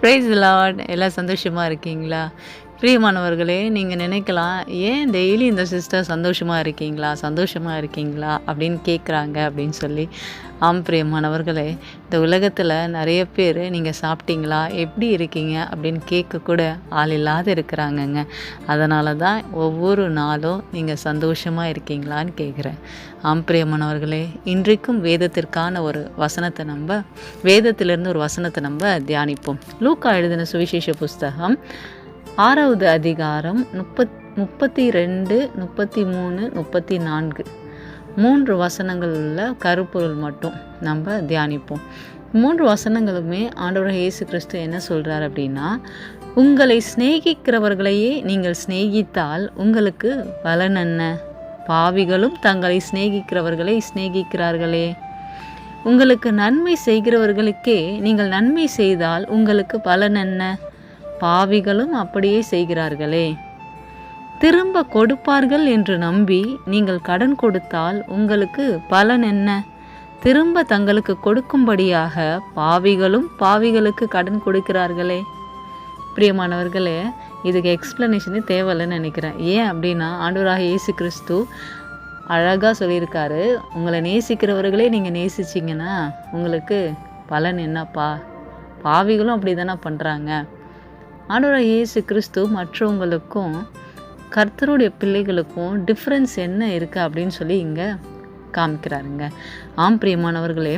Price Lord. எல்லாம் சந்தோஷமா இருக்கீங்களா? பிரியமானவர்களே, நீங்க நினைக்கலாம், "ஏன் டெய்லி இந்த சிஸ்டர் சந்தோஷமா இருக்கீங்களா? சந்தோஷமா இருக்கீங்களா?" அப்படின்னு கேட்குறாங்க அப்படின்னு சொல்லி. ஆம் பிரியமானவர்களே, இந்த உலகத்துல நெறைய பேரு "நீங்க சாப்பிட்டீங்களா? எப்படி இருக்கீங்க?" அப்படின்னு கேட்க கூட ஆள் இல்லாத இருக்கிறாங்கங்க. அதனால தான் ஒவ்வொரு நாளும் நீங்க சந்தோஷமா இருக்கீங்களான்னு கேட்குறேன். ஆம் பிரியமானவர்களே, இன்றைக்கும் வேதத்திற்கான ஒரு வேதத்திலிருந்து ஒரு வசனத்தை நம்ம தியானிப்போம். லூக்கா எழுதின சுவிசேஷ புஸ்தகம் 6வது அதிகாரம் 32, 33, 34 3 வசனங்கள் உள்ள கருப்பொருள் மட்டும் நம்ம தியானிப்போம். 3 வசனங்களுமே ஆண்டவராகிய இயேசு கிறிஸ்து என்ன சொல்றார் அப்படின்னா, உங்களை சிநேகிக்கிறவர்களையே நீங்கள் சிநேகித்தால் உங்களுக்கு பலன் என்ன? பாவிகளும் தங்களை சிநேகிக்கிறவர்களை சிநேகிக்கிறார்களே. உங்களுக்கு நன்மை செய்கிறவர்களுக்கே நீங்கள் நன்மை செய்தால் உங்களுக்கு பலன் என்ன? பாவிகளும் அப்படியே செய்கிறார்களே. திரும்ப கொடுப்பார்கள் என்று நம்பி நீங்கள் கடன் கொடுத்தால் உங்களுக்கு பலன் என்ன? திரும்ப தங்களுக்கு கொடுக்கும்படியாக பாவிகளும் பாவிகளுக்கு கடன் கொடுக்கிறார்களே. பிரியமானவர்களே, இதுக்கு எக்ஸ்பிளனேஷனே தேவையில்லைன்னு நினைக்கிறேன். ஏன் அப்படின்னா, ஆண்டவராகிய இயேசு கிறிஸ்து அழகாக சொல்லியிருக்காரு, உங்களை நேசிக்கிறவர்களே நீங்கள் நேசிச்சிங்கன்னா உங்களுக்கு பலன் என்னப்பா? பாவிகளும் அப்படி தானே பண்ணுறாங்க. ஆண்டவராகிய இயேசு கிறிஸ்து மற்றவங்களுக்கும் கர்த்தருடைய பிள்ளைகளுக்கும் டிஃப்ரென்ஸ் என்ன இருக்குது அப்படின்னு சொல்லி இங்கே காமிக்கிறாருங்க. ஆம் பிரியமானவர்களே,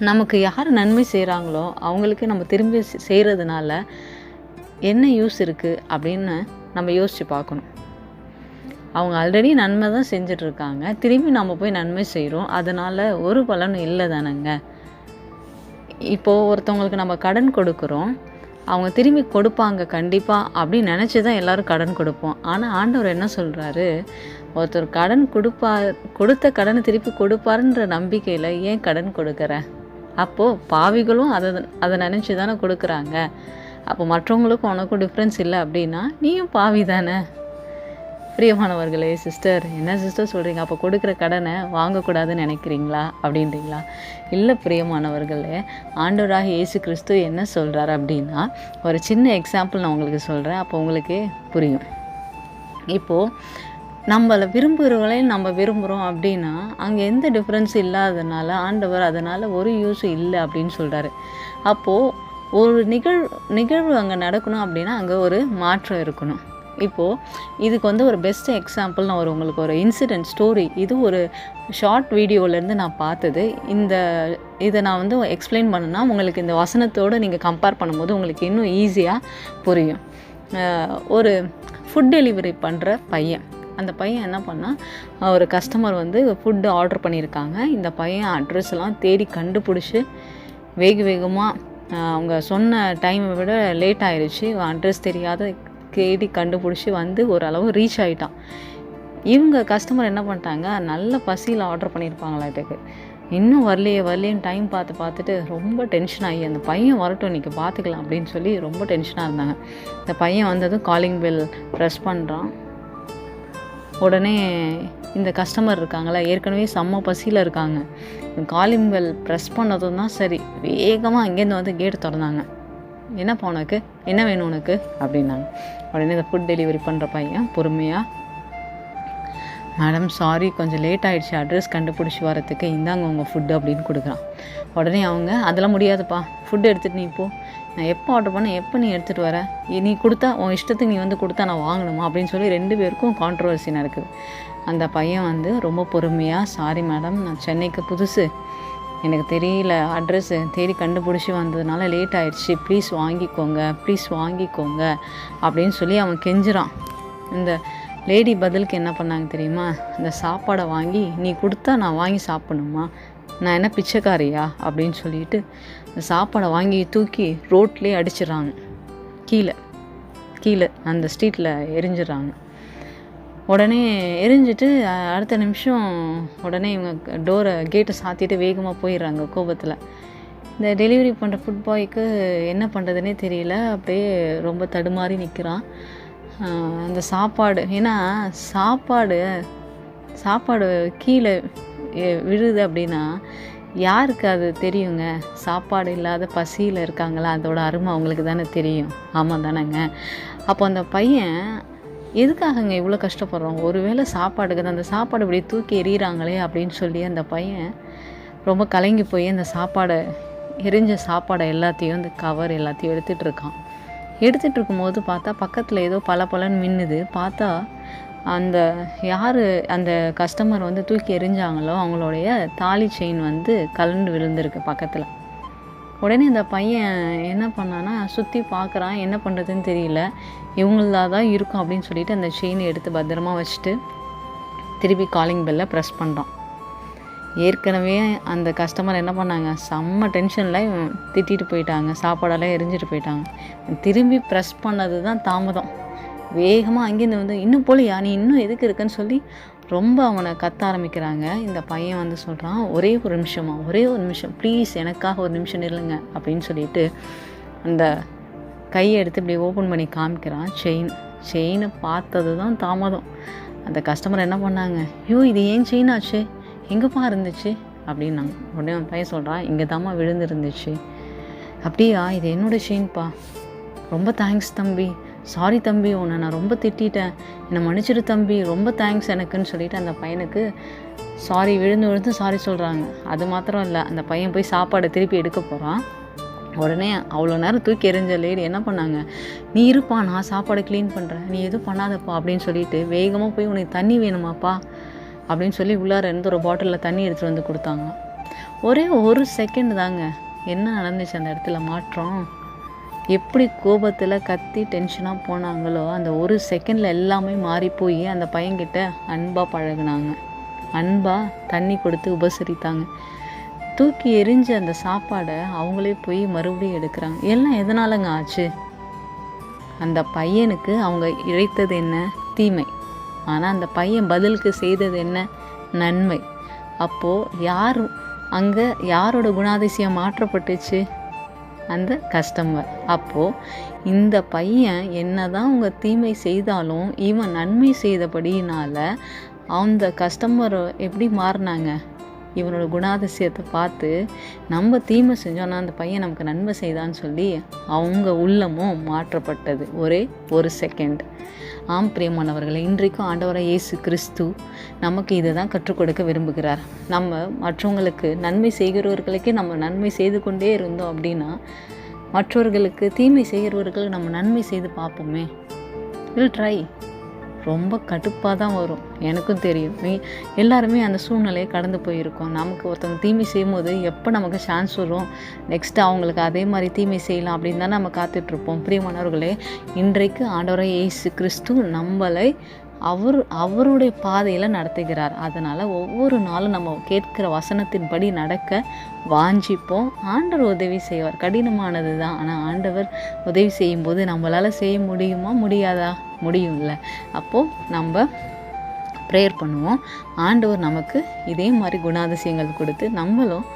நமக்கு யார் நன்மை செய்கிறாங்களோ அவங்களுக்கு நம்ம திரும்பி செய்கிறதுனால என்ன யூஸ் இருக்குது அப்படின்னு நம்ம யோசித்து பார்க்கணும். அவங்க ஆல்ரெடி நன்மை தான் செஞ்சிட்ருக்காங்க, திரும்பி நம்ம போய் நன்மை செய்கிறோம், அதனால் ஒரு பலனும் இல்லை தானேங்க. இப்போது ஒருத்தவங்களுக்கு நம்ம கடன் கொடுக்குறோம், அவங்க திரும்பி கொடுப்பாங்க கண்டிப்பாக அப்படின்னு நினச்சி தான் எல்லோரும் கடன் கொடுப்போம். ஆனால் ஆண்டவர் என்ன சொல்கிறாரு, ஒருத்தர் கடன் கொடுத்த கடனை திருப்பி கொடுப்பாருன்ற நம்பிக்கையில் ஏன் கடன் கொடுக்குற? அப்போது பாவிகளும் அதை நினச்சி தானே கொடுக்குறாங்க. அப்போ மற்றவங்களுக்கும் உனக்கும் டிஃப்ரென்ஸ் இல்லை அப்படின்னா நீயும் பாவி தானே. பிரியமானவர்களே, சிஸ்டர் என்ன சிஸ்டர் சொல்கிறீங்க, அப்போ கொடுக்குற கடனை வாங்கக்கூடாதுன்னு நினைக்கிறீங்களா அப்படின்றீங்களா? இல்லை பிரியமானவர்களே, ஆண்டவராகிய இயேசு கிறிஸ்து என்ன சொல்கிறார் அப்படின்னா, ஒரு சின்ன எக்ஸாம்பிள் நான் உங்களுக்கு சொல்கிறேன், அப்போ உங்களுக்கு புரியும். இப்போது நம்மளை விரும்புகிறவங்களையும் நம்ம விரும்புகிறோம் அப்படின்னா அங்கே எந்த டிஃப்ரென்ஸும் இல்லாததுனால ஆண்டவர் அதனால் ஒரு யூஸும் இல்லை அப்படின்னு சொல்கிறாரு. அப்போது ஒரு நிகழ்வு அங்கே நடக்கணும் அப்படின்னா அங்கே ஒரு மாற்றம் இருக்கணும். இப்போது இதுக்கு ஒரு பெஸ்ட் எக்ஸாம்பிள் நான் உங்களுக்கு ஒரு இன்சிடென்ட் ஸ்டோரி, இது ஒரு ஷார்ட் வீடியோலேருந்து நான் பார்த்தது. இதை நான் எக்ஸ்பிளைன் பண்ணுன்னா உங்களுக்கு இந்த வசனத்தோடு நீங்கள் கம்பேர் பண்ணும்போது உங்களுக்கு இன்னும் ஈஸியாக புரியும். ஒரு ஃபுட் டெலிவரி பண்ணுற பையன், அந்த பையன் என்ன பண்ணால், ஒரு கஸ்டமர் ஃபுட்டு ஆர்டர் பண்ணியிருக்காங்க. இந்த பையன் அட்ரஸ்லாம் தேடி கண்டுபிடிச்சி வேகமாக அவங்க சொன்ன டைமை விட லேட் ஆயிடுச்சு, அட்ரஸ் தெரியாத தேடி கண்டுபிடிச்சி ஓரளவு ரீச் ஆகிட்டான். இவங்க கஸ்டமர் என்ன பண்ணிட்டாங்க, நல்ல பசியில் ஆர்டர் பண்ணியிருப்பாங்களாட்டுக்கு, இன்னும் வரலையேன்னு டைம் பார்த்துட்டு ரொம்ப டென்ஷன் ஆகி அந்த பையன் வரட்டும் இன்றைக்கி பார்த்துக்கலாம் அப்படின்னு சொல்லி ரொம்ப டென்ஷனாக இருந்தாங்க. இந்த பையன் வந்ததும் காலிங் பெல் ப்ரெஸ் பண்ணுறான். உடனே இந்த கஸ்டமர் இருக்காங்களா, ஏற்கனவே செம்ம பசியில் இருக்காங்க. காலிங் பெல் ப்ரெஸ் பண்ணதும் தான் சரி வேகமாக அங்கேருந்து கேட்டு திறந்தாங்க. என்னப்பா உனக்கு, என்ன வேணும் உனக்கு அப்படின்னாங்க. உடனே இந்த ஃபுட் டெலிவரி பண்ணுற பையன் பொறுமையாக, மேடம் சாரி கொஞ்சம் லேட் ஆகிடுச்சு அட்ரஸ் கண்டுபிடிச்சி வரத்துக்கு, இந்தாங்க உங்கள் ஃபுட்டு அப்படின்னு கொடுக்குறான். உடனே அவங்க, அதெல்லாம் முடியாதுப்பா, ஃபுட்டு எடுத்துகிட்டு நீ போ, நான் எப்போ ஆர்டர் பண்ணேன் எப்போ நீ எடுத்துகிட்டு வர, நீ கொடுத்தா உன் இஷ்டத்துக்கு நீ கொடுத்தா நான் வாங்கணுமா அப்படின்னு சொல்லி 2 பேருக்கும் கான்ட்ரவர்சி நடக்குது. அந்த பையன் ரொம்ப பொறுமையாக, சாரி மேடம் நான் சென்னைக்கு புதுசு, எனக்கு தெரியல, அட்ரஸ்ஸு தேடி கண்டுபிடிச்சி வந்ததுனால லேட் ஆகிடுச்சு, ப்ளீஸ் வாங்கிக்கோங்க அப்படின்னு சொல்லி அவன் கெஞ்சுறான். இந்த லேடி பதிலுக்கு என்ன பண்ணாங்க தெரியுமா, இந்த சாப்பாடை வாங்கி நீ கொடுத்தா நான் வாங்கி சாப்பிடணுமா, நான் என்ன பிச்சைக்காரியா அப்படின்னு சொல்லிட்டு இந்த சாப்பாடை வாங்கி தூக்கி ரோட்லேயே அடிச்சிடறாங்க, கீழே அந்த ஸ்ட்ரீட்டில் எரிஞ்சிடறாங்க. உடனே எரிஞ்சிட்டு அடுத்த நிமிஷம் உடனே இவங்க கேட்டை சாத்திட்டு வேகமாக போயிடுறாங்க கோபத்தில். இந்த டெலிவரி பண்ணுற ஃபுட் பாய்க்கு என்ன பண்ணுறதுனே தெரியல, அப்படியே ரொம்ப தடுமாறி நிற்கிறான். அந்த சாப்பாடு, ஏன்னா சாப்பாடு கீழே விழுது அப்படின்னா யாருக்கு அது தெரியுங்க? சாப்பாடு இல்லாத பசியில் இருக்காங்களா, அதோட அருமை அவங்களுக்கு தானே தெரியும். ஆமாம் தானேங்க? அப்போ அந்த பையன் எதுக்காகங்க இவ்வளோ கஷ்டப்படுறோம்? ஒரு வேளை சாப்பாடுக்கு தான், அந்த சாப்பாடு இப்படி தூக்கி எறிகிறாங்களே அப்படின்னு சொல்லி அந்த பையன் ரொம்ப கலங்கி போய் அந்த எரிஞ்ச சாப்பாடை எல்லாத்தையும், அந்த கவர் எல்லாத்தையும் எடுத்துகிட்டு இருக்கான். எடுத்துகிட்டு இருக்கும்போது பார்த்தா பக்கத்தில் ஏதோ பளபளன்னு மின்னுது. பார்த்தா அந்த அந்த கஸ்டமர் வந்து தூக்கி எறிஞ்சாங்களோ அவங்களுடைய தாலி செயின் வந்து கழண்டு விழுந்திருக்கு பக்கத்தில். உடனே இந்த பையன் என்ன பண்ணான்னா சுற்றி பார்க்குறான், என்ன பண்ணுறதுன்னு தெரியல. இவங்களதாக தான் இருக்கும் அப்படின்னு சொல்லிட்டு அந்த செயினை எடுத்து பத்திரமா வச்சுட்டு திருப்பி காலிங் பெல்லை ப்ரெஸ் பண்ணுறான். ஏற்கனவே அந்த கஸ்டமர் என்ன பண்ணாங்க, செம்ம டென்ஷனில் திட்டிட்டு போயிட்டாங்க, சாப்பாடெல்லாம் எரிஞ்சிட்டு போயிட்டாங்க. திரும்பி ப்ரெஸ் பண்ணது தான் தாமதம். வேகமாக அங்கேருந்து வந்து இன்னும் போலியா, நீ இன்னும் எதுக்கு இருக்குன்னு சொல்லி ரொம்ப அவனை கத்த ஆரம்பிக்கிறாங்க. இந்த பையன் வந்து சொல்கிறான், ஒரே ஒரு நிமிஷம் ப்ளீஸ், எனக்காக ஒரு நிமிஷம் நில்லுங்க அப்படின்னு சொல்லிட்டு அந்த கையை எடுத்து இப்படி ஓப்பன் பண்ணி காமிக்கிறான். செயினை பார்த்தது தான் தாமதம். அந்த கஸ்டமர் என்ன பண்ணாங்க, ஐயோ இது ஏன் செயின் ஆச்சு, எங்கேப்பா இருந்துச்சு அப்படின்னாங்க. உடனே அவன் பையன் சொல்கிறான், இங்கே தாம்மா விழுந்துருந்துச்சு. அப்படியா, இது என்னோடய செயின்ப்பா, ரொம்ப தேங்க்ஸ் தம்பி, சாரி தம்பி, உன்னை நான் ரொம்ப திட்டேன், என்னை மன்னிச்சிடு தம்பி, ரொம்ப தேங்க்ஸ் எனக்குன்னு சொல்லிட்டு அந்த பையனுக்கு விழுந்து சாரி சொல்கிறாங்க. அது மாத்திரம் இல்லை, அந்த பையன் போய் சாப்பாடை திருப்பி எடுக்க போகிறான். உடனே அவ்வளோ நேரம் தூக்கி எறிஞ்ச லேடி என்ன பண்ணாங்க, நீ இருப்பா, நான் சாப்பாடை க்ளீன் பண்ணுறேன், நீ எதுவும் பண்ணாதப்பா அப்படின்னு சொல்லிட்டு வேகமாக போய் உனக்கு தண்ணி வேணுமாப்பா அப்படின்னு சொல்லி உள்ளார இருந்து ஒரு பாட்டிலில் தண்ணி எடுத்துகிட்டு வந்து கொடுத்தாங்க. ஒரே ஒரு செகண்ட் தாங்க என்ன நடந்துச்சு அந்த இடத்துல மாற்றம். எப்படி கோபத்தில் கத்தி டென்ஷனாக போனாங்களோ அந்த ஒரு செகண்டில் எல்லாமே மாறி போய் அந்த பையன்கிட்ட அன்பாக பழகுனாங்க, அன்பாக தண்ணி கொடுத்து உபசரித்தாங்க. தூக்கி எரிஞ்ச அந்த சாப்பாடை அவங்களே போய் மறுபடியும் எடுக்கிறாங்க. எல்லாம் எதனாலங்க ஆச்சு? அந்த பையனுக்கு அவங்க இழைத்தது என்ன, தீமை. ஆனால் அந்த பையன் பதிலுக்கு செய்தது என்ன, நன்மை. அப்போது யாரோட குணாதிசயம் மாற்றப்பட்டுச்சு, அந்த கஸ்டமர். அப்போது இந்த பையன் என்ன தான் அவங்க தீமை செய்தாலும் இவன் நன்மை செய்தபடியினால் அந்த கஸ்டமர் எப்படி மாறினாங்க, இவனோட குணாதிசயத்தை பார்த்து நம்ம தீமை செஞ்சோன்னா அந்த பையன் நமக்கு நன்மை செய்தான்னு சொல்லி அவங்க உள்ளமும் மாற்றப்பட்டது ஒரே ஒரு செகண்ட். ஆம் பிரியமானவர்களே, இன்றைக்கும் ஆண்டவராக இயேசு கிறிஸ்து நமக்கு இதை தான் கற்றுக் கொடுக்க விரும்புகிறார். நம்ம மற்றவங்களுக்கு நன்மை செய்கிறவர்களுக்கே நம்ம நன்மை செய்து கொண்டே இருந்தோம் அப்படின்னா மற்றவர்களுக்கு தீமை செய்கிறவர்களுக்கு நம்ம நன்மை செய்து பார்ப்போமே. Will try. ரொம்ப கடுப்பாக தான் வரும், எனக்கும் தெரியும். எல்லாருமே அந்த சூழ்நிலையை கடந்து போயிருக்கோம். நமக்கு ஒருத்தவங்க தீமை செய்யும்போது எப்போ நமக்கு சான்ஸ் வரும், நெக்ஸ்ட்டு அவங்களுக்கு அதே மாதிரி தீமை செய்யலாம் அப்படின்னு தான் நம்ம காத்துட்ருப்போம். பிரியமானவர்களே, இன்றைக்கு ஆண்டவராகிய இயேசு கிறிஸ்து நம்மளை அவருடைய பாதையில் நடத்துகிறார். அதனால் ஒவ்வொரு நாளும் நம்ம கேட்கிற வசனத்தின்படி நடக்க வாஞ்சிப்போம். ஆண்டவர் உதவி செய்வார். கடினமானது தான், ஆனால் ஆண்டவர் உதவி செய்யும்போது நம்மளால் செய்ய முடியுமா, முடியாதா? முடியும்ல. அப்போது நம்ம ப்ரேயர் பண்ணுவோம். ஆண்டவர் நமக்கு இதே மாதிரி குணாதிசயங்கள் கொடுத்து நம்மளும்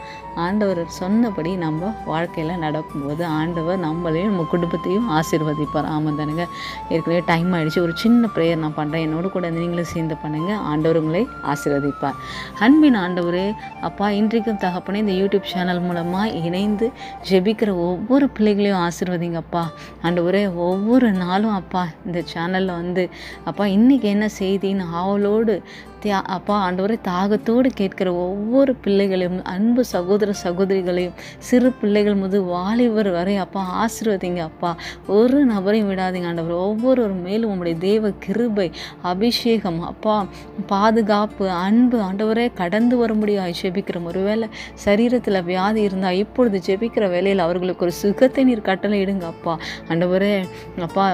ஆண்டவர் சொன்னபடி நம்ம வாழ்க்கையில் நடக்கும்போது ஆண்டவர் நம்மளையும் நம்ம குடும்பத்தையும் ஆசீர்வதிப்பார். ஆமாம் தானுங்க. ஏற்கனவே டைம் ஆகிடுச்சு. ஒரு சின்ன ப்ரேயர் நான் பண்ணுறேன், என்னோட கூட நீங்களும் சேர்ந்து பண்ணுங்கள். ஆண்டவர் உங்களை ஆசீர்வதிப்பார். அன்பின் ஆண்டவரே, அப்பா, இன்றைக்கும் தகப்பனே இந்த யூடியூப் சேனல் மூலமாக இணைந்து ஜெபிக்கிற ஒவ்வொரு பிள்ளைகளையும் ஆசீர்வதிங்கப்பா. ஆண்டவரே, ஒவ்வொரு நாளும் அப்பா இந்த சேனலில் வந்து அப்பா இன்றைக்கி என்ன செய்தின்னு ஆவலோடு அப்பா ஆண்டவரே தாகத்தோடு கேட்கிற ஒவ்வொரு பிள்ளைகளையும், அன்பு சகோதரிகளையும், சிறு பிள்ளைகள் முதல் வாலிபர் வரை அப்பா ஆசீர்வதிங்க அப்பா. ஒரு நபரையும் விடாதீங்க ஆண்டவர். ஒவ்வொரு மேலும் உங்களுடைய தேவ கிருபை, அபிஷேகம் அப்பா, பாதுகாப்பு, அன்பு ஆண்டவரே கடந்து வரும்படியாக ஜெபிக்கிறோம். ஒருவேளை சரீரத்தில் வியாதி இருந்தால் இப்பொழுது ஜெபிக்கிற வேளையில் அவர்களுக்கு ஒரு சுகத்தை நீர் கட்டளை இடுங்க அப்பா. ஆண்டவரே அப்பா,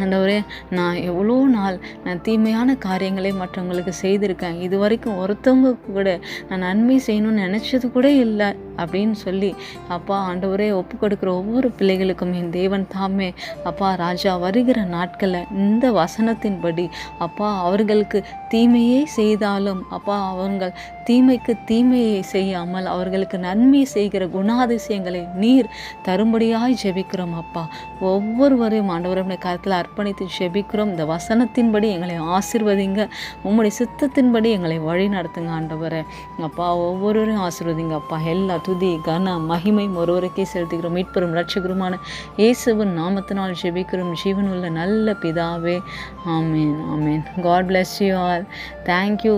ஆண்டவரே, நான் எவ்வளோ நாள் நான் தீமையான காரியங்களை மற்றவங்களுக்கு செய்திருக்கேன். இது வரைக்கும் ஒருத்தவங்க கூட நான் நன்மை செய்யணும்னு நினச்சது கூட இல்லை அப்படின்னு சொல்லி அப்பா ஆண்டவரே ஒப்பு கொடுக்குற ஒவ்வொரு பிள்ளைகளுக்கும் என் தேவன் தாமே அப்பா ராஜா வருகிற நாட்களில் இந்த வசனத்தின்படி அப்பா அவர்களுக்கு தீமையே செய்தாலும் அப்பா அவர்கள் தீமைக்கு தீமையை செய்யாமல் அவர்களுக்கு நன்மை செய்கிற குணாதிசயங்களை நீர் தரும்படியாய் ஜெபிக்கிறோம் அப்பா. ஒவ்வொருவரையும் ஆண்டவருடைய கருத்தில் அர்ப்பணித்து ஜெபிக்கிறோம். இந்த வசனத்தின்படி எங்களை ஆசீர்வதிங்க, உம்முடைய சித்தத்தின்படி எங்களை வழி நடத்துங்க ஆண்டவரே. அப்பா ஒவ்வொருவரையும் ஆசீர்வதிங்க அப்பா. எல்லா துதி கன மகிமை ஒருவருக்கே செலுத்துகிறோம். மீட்பெரும் இரட்சகருமான இயேசுவின் நாமத்தினால் ஜெபிக்கிறோம் ஜீவனுள்ள நல்ல பிதாவே. ஆமேன் ஆமேன். God bless you all. Thank you.